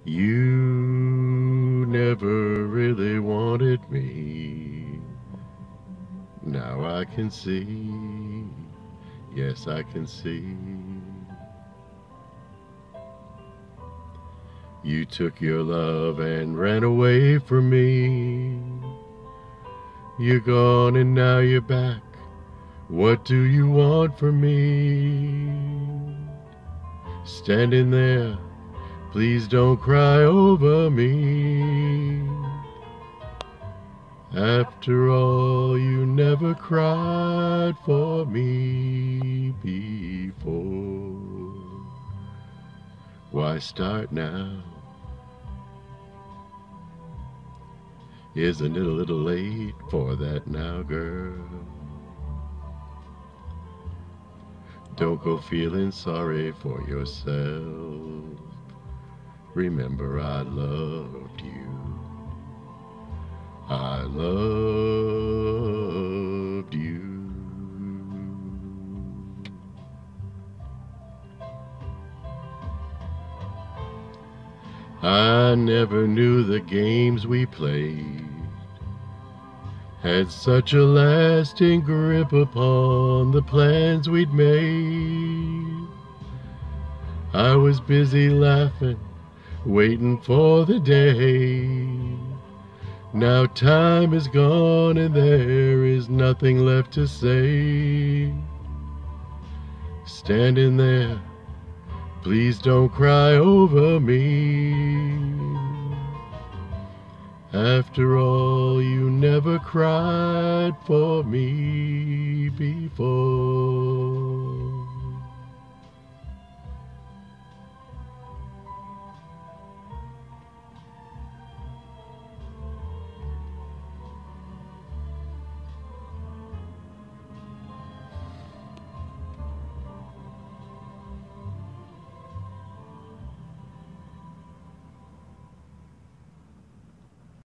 You never really wanted me. Now I can see, yes, I can see. You took your love and ran away from me. You're gone and now you're back. What do you want from me? Standing there, please don't cry over me. After all, you never cried for me before. Why start now? Isn't it a little late for that now, girl? Don't go feeling sorry for yourself. Remember, I loved you. I loved you. I never knew the games we played had such a lasting grip upon the plans we'd made. I was busy laughing, waiting for the day. Now time is gone and there is nothing left to say. Standing there, please don't cry over me. After all, you never cried for me before.